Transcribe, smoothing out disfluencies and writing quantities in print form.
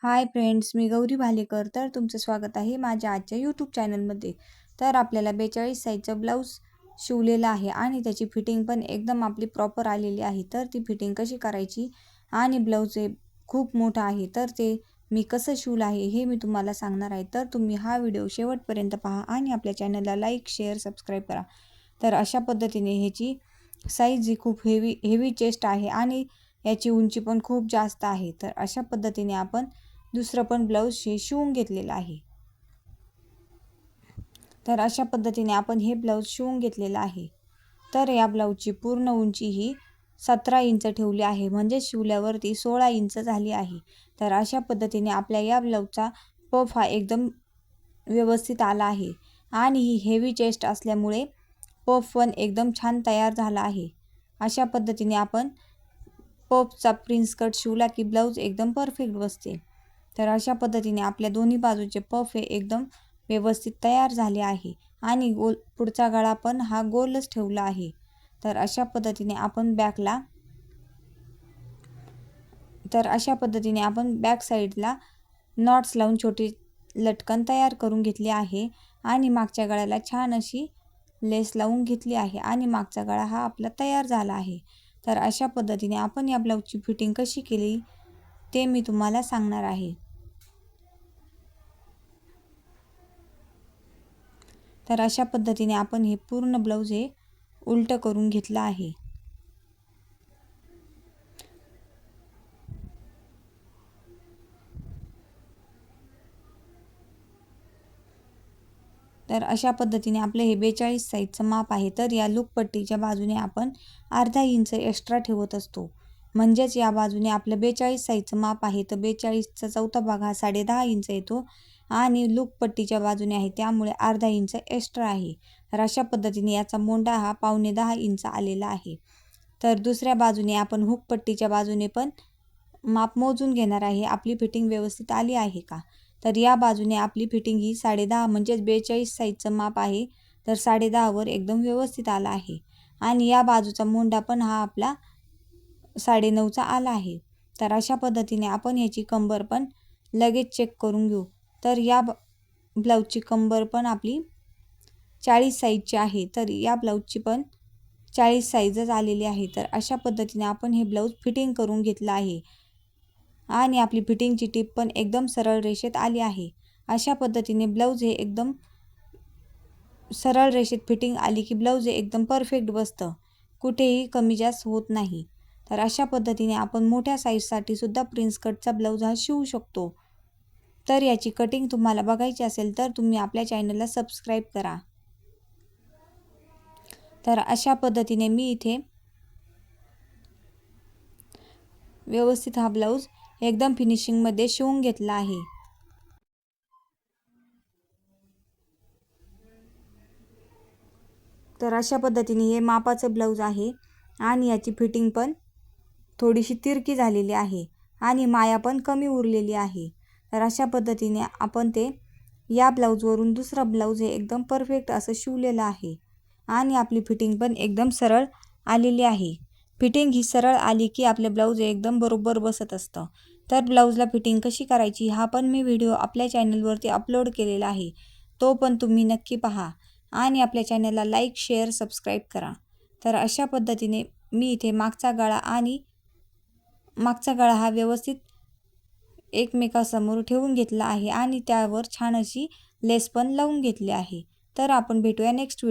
Hi friends, मी गौरी भालेकर. तर तुमचं स्वागत आहे माझ्या आजच्या यूट्यूब चॅनलमध्ये. तर आपल्याला 42 साईजचं ब्लाऊज शिवलेलं आहे आणि त्याची फिटिंग पण एकदम आपली प्रॉपर आलेली आहे. तर ती फिटिंग कशी करायची आणि ब्लाऊज हे खूप मोठं आहे तर ते मी कसं शिवलं आहे हे मी तुम्हाला सांगणार आहे. तर तुम्ही हा व्हिडिओ शेवटपर्यंत पहा आणि आपल्या चॅनलला लाईक, शेअर, सबस्क्राईब करा. तर अशा पद्धतीने ह्याची साईज ही खूप हेवी चेस्ट आहे आणि याची उंची पण खूप जास्त आहे. तर अशा पद्धतीने आपण दुसरं पण ब्लाऊज शिवून घेतलेलं आहे. तर अशा पद्धतीने आपण हे ब्लाऊज शिवून घेतलेलं आहे. तर या ब्लाऊजची पूर्ण उंची ही 17 इंच ठेवली आहे, म्हणजे शिवल्यावरती 16 इंच झाली आहे. तर अशा पद्धतीने आपल्या या ब्लाऊजचा पफ हा एकदम व्यवस्थित आला आहे आणि ही हेवी चेस्ट असल्यामुळे पफ पण एकदम छान तयार झाला आहे. अशा पद्धतीने आपण पफचा प्रिन्स कट शिवला की ब्लाऊज एकदम परफेक्ट बसते. तर अशा पद्धतीने आपल्या दोन्ही बाजूचे पफ हे एकदम व्यवस्थित तयार झाले आहे आणि पुढचा गळा पण हा गोलच ठेवला आहे. तर अशा पद्धतीने आपण बॅक साईडला नॉट्स लावून छोटी लटकन तयार करून घेतली आहे आणि मागच्या गळ्याला छान अशी लेस लावून घेतली आहे आणि मागचा गळा हा आपला तयार झाला आहे. तर अशा पद्धतीने आपण या ब्लाऊजची फिटिंग कशी केली ते मी तुम्हाला सांगणार आहे. तर अशा पद्धतीने आपण हे पूर्ण ब्लाऊज हे उलटं करून घेतलं आहे. तर अशा पद्धतीने आपले हे 42 साईजचं माप आहे. तर या लूकपट्टीच्या बाजूने आपण अर्धा इंच एक्स्ट्रा ठेवत असतो. म्हणजेच या बाजूने आपलं 42 साईजचं माप आहे तर 42चा चौथा भाग हा 10.5 इंच येतो आणि लूकपट्टीच्या बाजूने आहे त्यामुळे अर्धा इंच एक्स्ट्रा आहे. तर अशा पद्धतीने याचा मोंडा हा 9.25 इंच आलेला आहे. तर दुसऱ्या बाजूने आपण हुकपट्टीच्या बाजूने पण माप मोजून घेणार आहे. आपली फिटिंग व्यवस्थित आली आहे का? तर या बाजूने आपली फिटिंग ही 10.5 म्हणजेच 42 साईजचं माप आहे. तर 10.5 वर एकदम व्यवस्थित आला आहे आणि या बाजूचा मोंडा पण हा आपला 9.5चा आला आहे. तर अशा पद्धतीने आपण याची कंबर पण लगेच चेक करून घेऊ. तर या ब्लाऊजची कंबर पण आपली 40 साईजची आहे. तर या ब्लाऊजची पण 40 साईजच आलेली आहे. तर अशा पद्धतीने आपण हे ब्लाऊज फिटिंग करून घेतलं आहे आणि आपली फिटिंगची टीप पण एकदम सरळ रेषेत आली आहे. अशा पद्धतीने ब्लाऊज हे एकदम सरळ रेषेत फिटिंग आली की ब्लाऊज हे एकदम परफेक्ट बसतं, कुठेही कमी जास्त होत नाही. तर अशा पद्धतीने आपण मोठ्या साईजसाठी सुद्धा प्रिन्स कटचा ब्लाऊज हा शिवू शकतो. तर याची कटिंग तुम्हाला बघायची असेल तर तुम्ही आपल्या चॅनलला सबस्क्राईब करा. तर अशा पद्धतीने मी इथे व्यवस्थित हा ब्लाऊज एकदम फिनिशिंगमध्ये शिवून घेतला आहे. तर अशा पद्धतीने हे मापाचं ब्लाऊज आहे आणि याची फिटिंग पण थोडीशी तिरकी झालेली आहे आणि माया पण कमी उरलेली आहे. तर अशा पद्धतीने आपण ते या ब्लाऊजवरून दुसरा ब्लाऊज हे एकदम परफेक्ट असं शिवलेलं आहे आणि आपली फिटिंग पण एकदम सरळ आलेली आहे. फिटिंग ही सरळ आली की आपले ब्लाऊज एकदम बरोबर बसत असतं. तर ब्लाऊजला फिटिंग कशी करायची हा पण मी व्हिडिओ आपल्या चॅनलवरती अपलोड केलेला आहे. तो पण तुम्ही नक्की पहा आणि आपल्या चॅनलला लाईक, शेअर, सबस्क्राईब करा. तर अशा पद्धतीने मी इथे मागचा गळा हा व्यवस्थित एकमेकासमोर ठेवून घेतला आहे आणि त्यावर छान अशी लेस पण लावून घेतली आहे. तर आपण भेटूया नेक्स्ट व्हिडिओ.